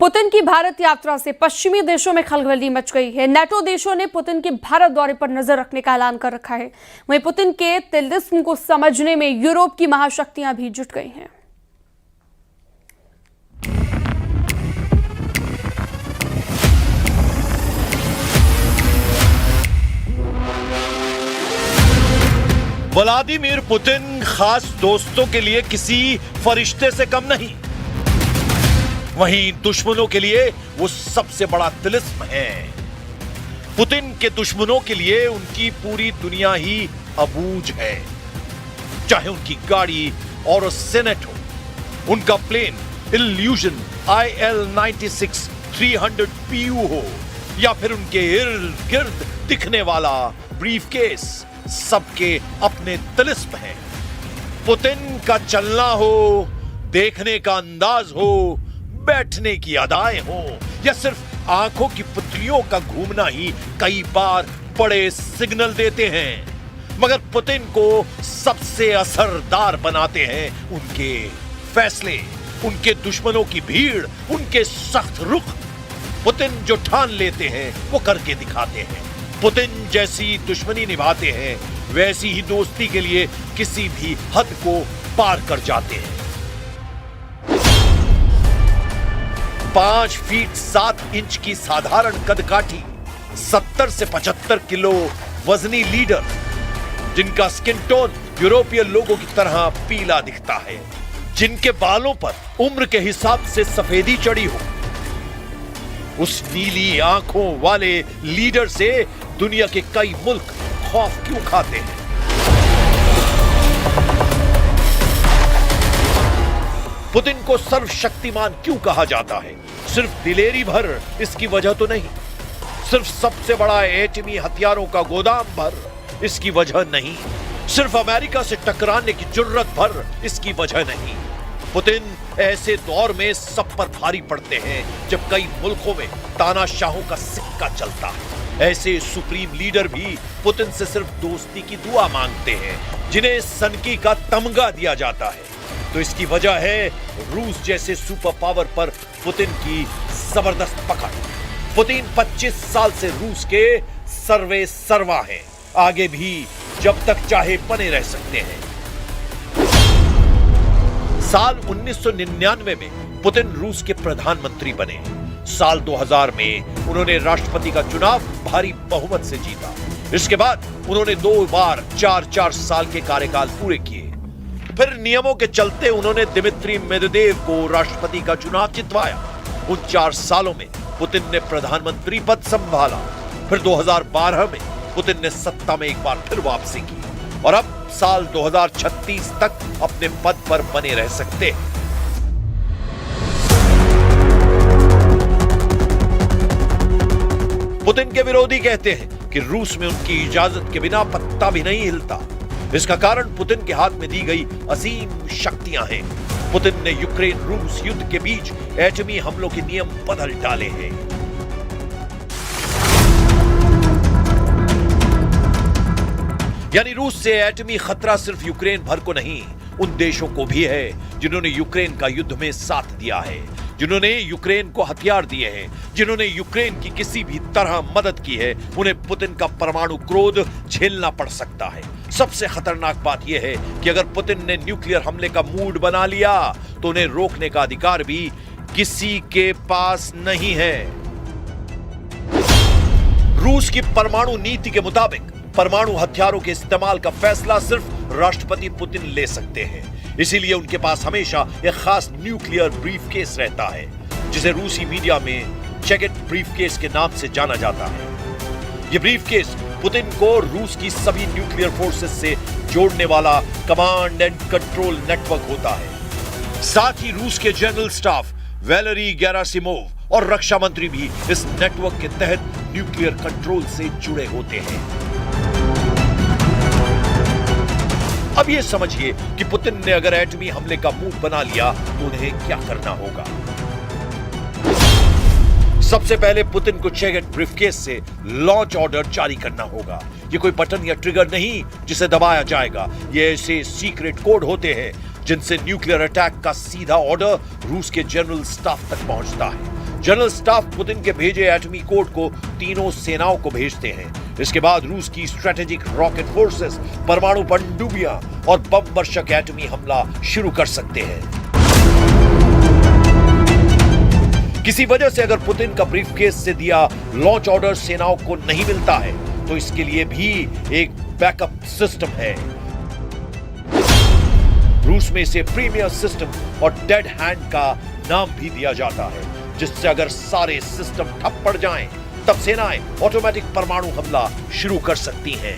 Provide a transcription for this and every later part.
Putin की भारत यात्रा से पश्चिमी देशों में खलबली मच गई है। नेटो देशों ने पुतिन के भारत दौरे पर नजर रखने का ऐलान कर रखा है। वहीं पुतिन के तिलिस्म को समझने में यूरोप की महाशक्तियां भी जुट गई हैं। व्लादिमीर पुतिन खास दोस्तों के लिए किसी फरिश्ते से कम नहीं, वहीं दुश्मनों के लिए वो सबसे बड़ा तिलिस्म है। पुतिन के दुश्मनों के लिए उनकी पूरी दुनिया ही अबूझ है, चाहे उनकी गाड़ी और सेनेट हो, उनका प्लेन इल्यूजन IL-96 300 PU हो, या फिर उनके इर्द गिर्द दिखने वाला ब्रीफकेस, सबके अपने तिलिस्म हैं। पुतिन का चलना हो, देखने का अंदाज हो, बैठने की अदाएं हो, या सिर्फ आंखों की पुतलियों का घूमना ही कई बार बड़े सिग्नल देते हैं। मगर पुतिन को सबसे असरदार बनाते हैं उनके फैसले, उनके दुश्मनों की भीड़, उनके सख्त रुख। पुतिन जो ठान लेते हैं वो करके दिखाते हैं। पुतिन जैसी दुश्मनी निभाते हैं, वैसी ही दोस्ती के लिए किसी भी हद को पार कर जाते हैं। 5 फीट 7 इंच की साधारण कदकाठी, 70 से 75 किलो वजनी लीडर, जिनका स्किन टोन यूरोपीय लोगों की तरह पीला दिखता है, जिनके बालों पर उम्र के हिसाब से सफेदी चढ़ी हो, उस नीली आंखों वाले लीडर से दुनिया के कई मुल्क खौफ क्यों खाते हैं? पुतिन को सर्वशक्तिमान क्यों कहा जाता है? सिर्फ दिलेरी भर इसकी वजह तो नहीं, सिर्फ सबसे बड़ा एटमी हथियारों का गोदाम भर इसकी वजह नहीं, सिर्फ अमेरिका से टकराने की जुर्रत भर इसकी वजह नहीं। पुतिन ऐसे दौर में सब पर भारी पड़ते हैं जब कई मुल्कों में तानाशाहों का सिक्का चलता है। ऐसे सुप्रीम लीडर भी पुतिन से सिर्फ दोस्ती की दुआ मांगते हैं, जिन्हें सनकी का तमगा दिया जाता है। तो इसकी वजह है रूस जैसे सुपर पावर पर पुतिन की जबरदस्त पकड़। पुतिन 25 साल से रूस के सर्वे सर्वा हैं, आगे भी जब तक चाहे बने रह सकते हैं। साल 1999 में पुतिन रूस के प्रधानमंत्री बने। साल 2000 में उन्होंने राष्ट्रपति का चुनाव भारी बहुमत से जीता। इसके बाद उन्होंने 2 बार 4-4 साल के कार्यकाल पूरे किए। फिर नियमों के चलते उन्होंने दिमित्री मेदवेदेव को राष्ट्रपति का चुनाव जितवाया। उन 4 सालों में पुतिन ने प्रधानमंत्री पद संभाला। फिर 2012 में पुतिन ने सत्ता में एक बार फिर वापसी की और अब साल 2036 तक अपने पद पर बने रह सकते हैं। पुतिन के विरोधी कहते हैं कि रूस में उनकी इजाजत के बिना पत्ता भी नहीं हिलता। इसका कारण पुतिन के हाथ में दी गई असीम शक्तियां हैं। पुतिन ने यूक्रेन रूस युद्ध के बीच एटमी हमलों के नियम बदल डाले हैं। यानी रूस से एटमी खतरा सिर्फ यूक्रेन भर को नहीं, उन देशों को भी है जिन्होंने यूक्रेन का युद्ध में साथ दिया है, जिन्होंने यूक्रेन को हथियार दिए हैं, जिन्होंने यूक्रेन की किसी भी तरह मदद की है। उन्हें पुतिन का परमाणु क्रोध झेलना पड़ सकता है। सबसे खतरनाक बात यह है कि अगर पुतिन ने न्यूक्लियर हमले का मूड बना लिया तो उन्हें रोकने का अधिकार भी किसी के पास नहीं है। रूस की परमाणु नीति के मुताबिक परमाणु हथियारों के इस्तेमाल का फैसला सिर्फ राष्ट्रपति पुतिन ले सकते हैं। इसीलिए उनके पास हमेशा एक खास न्यूक्लियर ब्रीफकेस रहता है, जिसे रूसी मीडिया में चेगेट ब्रीफकेस के नाम से जाना जाता है। यह ब्रीफकेस पुतिन को रूस की सभी न्यूक्लियर फोर्सेस से जोड़ने वाला कमांड एंड कंट्रोल नेटवर्क होता है। साथ ही रूस के जनरल स्टाफ वैलेरी गेरासिमोव और रक्षा मंत्री भी इस नेटवर्क के तहत न्यूक्लियर कंट्रोल से जुड़े होते हैं। अब यह समझिए कि पुतिन ने अगर एटमी हमले का मूड बना लिया तो उन्हें क्या करना होगा। सबसे पहले पुतिन को चेगेट ब्रीफकेस से लॉन्च ऑर्डर जारी करना होगा। ये कोई बटन या ट्रिगर नहीं जिसे दबाया जाएगा। ये ऐसे सीक्रेट कोड होते हैं जिनसे न्यूक्लियर अटैक का सीधा ऑर्डर रूस के जनरल स्टाफ तक पहुंचता है। जनरल स्टाफ पुतिन के भेजे एटमी कोड को तीनों सेनाओं को भेजते हैं। इसके बाद रूस की स्ट्रेटेजिक रॉकेट फोर्सेस परमाणु पनडुब्बियां और बम वर्षक एटमी हमला शुरू कर सकते हैं। किसी वजह से अगर पुतिन का ब्रीफकेस से दिया लॉन्च ऑर्डर सेनाओं को नहीं मिलता है तो इसके लिए भी एक बैकअप सिस्टम है। रूस में इसे प्रीमियर सिस्टम और डेड हैंड का नाम भी दिया जाता है, जिससे अगर सारे सिस्टम ठप पड़ जाएं, तब सेनाएं ऑटोमेटिक परमाणु हमला शुरू कर सकती हैं।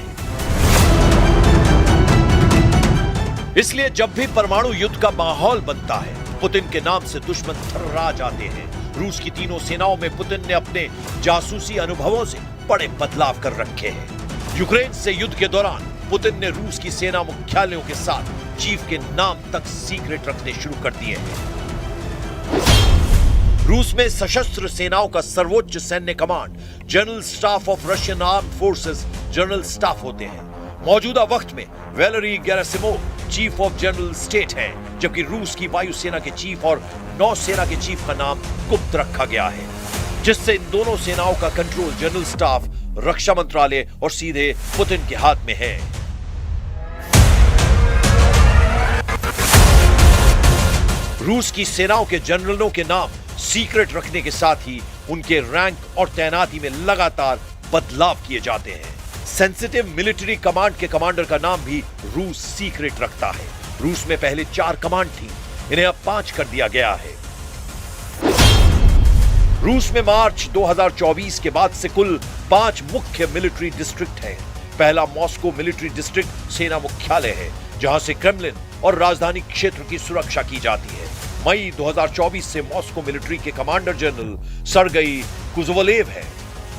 इसलिए जब भी परमाणु युद्ध का माहौल बनता है, पुतिन के नाम से दुश्मन थर्रा जाते हैं। रूस की तीनों सेनाओं में पुतिन ने अपने जासूसी अनुभवों से बड़े बदलाव कर रखे हैं। यूक्रेन से युद्ध के दौरान पुतिन ने रूस की सेना मुख्यालयों के साथ चीफ के नाम तक सीक्रेट रखने शुरू कर दिए हैं। रूस में सशस्त्र सेनाओं का सर्वोच्च सैन्य command general staff of Russian armed forces general staff होते हैं। मौजूदा वक्त में Valery Gerasimov chief of general state हैं, जबकि रूस की वायुसेना के चीफ और नौसेना के चीफ का नाम गुप्त रखा गया है, जिससे इन दोनों सेनाओं का कंट्रोल जनरल स्टाफ, रक्षा मंत्रालय और सीधे पुतिन के हाथ में है। रूस की सेनाओं के जनरलों के नाम सीक्रेट रखने के साथ ही उनके रैंक और तैनाती में लगातार बदलाव किए जाते हैं। सेंसिटिव मिलिट्री कमांड के कमांडर का नाम भी रूस सीक्रेट रखता है। रूस में पहले 4 कमांड थी, इन्हें अब 5 कर दिया गया है। रूस में मार्च 2024 के बाद से कुल 5 मुख्य मिलिट्री डिस्ट्रिक्ट हैं। पहला मॉस्को मिलिट्री डिस्ट्रिक्ट सेना मुख्यालय है, जहां से क्रेमलिन और राजधानी क्षेत्र की सुरक्षा की जाती है। मई 2024 से मॉस्को मिलिट्री के कमांडर जनरल सर्गई कुज़वलेव है।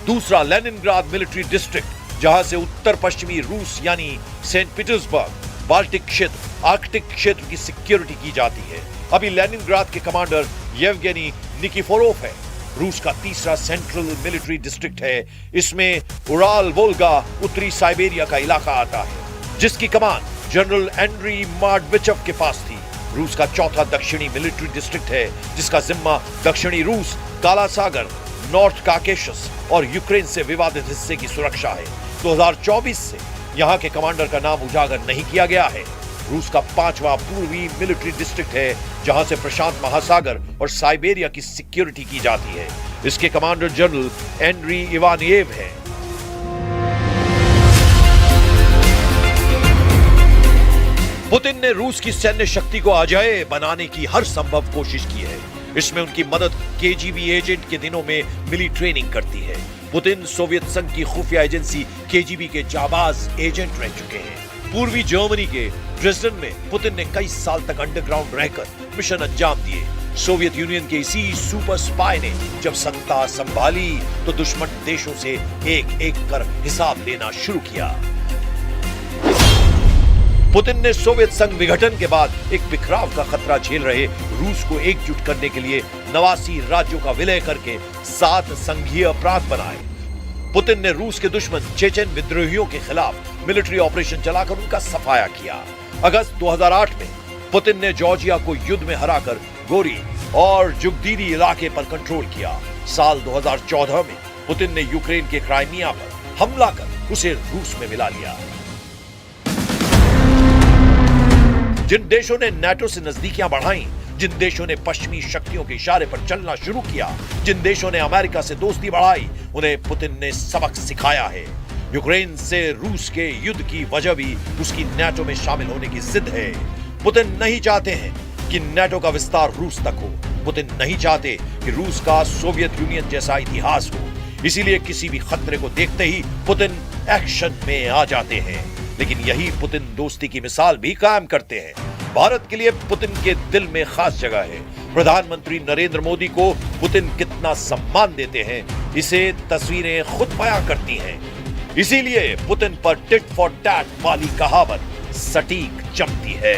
दूसरा लेनिनग्राद मिलिट्री डिस्ट्रिक्ट, जहां से उत्तर पश्चिमी रूस यानी सेंट पीटर्सबर्ग, बाल्टिक क्षेत्र, आर्कटिक क्षेत्र की सिक्योरिटी की जाती है। अभी लेनिनग्राद के कमांडर येवगेनी निकिफोरोव है। रूस का तीसरा सेंट्रल मिलिट्री डिस्ट्रिक्ट है। इसमें उराल वोल्गा उत्तरी साइबेरिया का इलाका आता है, जिसकी कमान जनरल एंड्री मार्डविचव के पास थी। रूस का चौथा दक्षिणी मिलिट्री डिस्ट्रिक्ट है, जिसका जिम्मा दक्षिणी रूस, काला सागर, नॉर्थ काकेशस और यूक्रेन से विवादित हिस्से की सुरक्षा है। 2024 से यहां के कमांडर का नाम उजागर नहीं किया गया है। रूस का 5वां पूर्वी मिलिट्री डिस्ट्रिक्ट है, जहां से प्रशांत महासागर और साइबेरिया की सिक्योरिटी की जाती है। इसके कमांडर जनरल एंड्री इवानिएव है। पुतिन ने रूस की सैन्य शक्ति को अजेय बनाने की हर संभव कोशिश की है। इसमें उनकी मदद केजीबी एजेंट के दिनों में मिली ट्रेनिंग करती है। पुतिन सोवियत संघ की खुफिया एजेंसी केजीबी के जाबाज एजेंट रह चुके हैं। पूर्वी जर्मनी के ड्रेसडन में पुतिन ने कई साल तक अंडरग्राउंड रहकर मिशन अंजाम दिए। सोवियत यूनियन के इसी सुपर स्पाई ने जब सत्ता संभाली तो दुश्मन देशों से एक एक कर हिसाब लेना शुरू किया। पुतिन ने सोवियत संघ विघटन के बाद एक बिखराव का खतरा झेल रहे रूस को एकजुट करने के लिए 89 राज्यों का विलय करके 7 संघीय प्रांत बनाए। पुतिन ने रूस के दुश्मन चेचेन विद्रोहियों के खिलाफ मिलिट्री ऑपरेशन चलाकर उनका सफाया किया। अगस्त 2008 में पुतिन ने जॉर्जिया को युद्ध में हराकर गोरी और जुगदीदी इलाके पर कंट्रोल किया। साल 2014 में पुतिन ने यूक्रेन के क्राइमिया पर हमला कर उसे रूस में मिला लिया। जिन देशों ने नाटो से नजदीकियां बढ़ाई, जिन देशों ने पश्चिमी शक्तियों के इशारे पर चलना शुरू किया, जिन देशों ने अमेरिका से दोस्ती बढ़ाई, उन्हें पुतिन ने सबक सिखाया है। यूक्रेन से रूस के युद्ध की वजह भी उसकी नाटो में शामिल होने की जिद है। पुतिन नहीं चाहते हैं कि नाटो का विस्तार रूस तक हो। पुतिन नहीं चाहते कि रूस का सोवियत यूनियन जैसा इतिहास हो। इसीलिए किसी भी खतरे को देखते ही पुतिन एक्शन में आ जाते हैं। लेकिन यही पुतिन दोस्ती की मिसाल भी कायम करते हैं। भारत के लिए पुतिन के दिल में खास जगह है। प्रधानमंत्री नरेंद्र मोदी को पुतिन कितना सम्मान देते हैं, इसे तस्वीरें खुद बयां करती हैं। इसीलिए पुतिन पर टिट फॉर टैट वाली कहावत सटीक जमती है।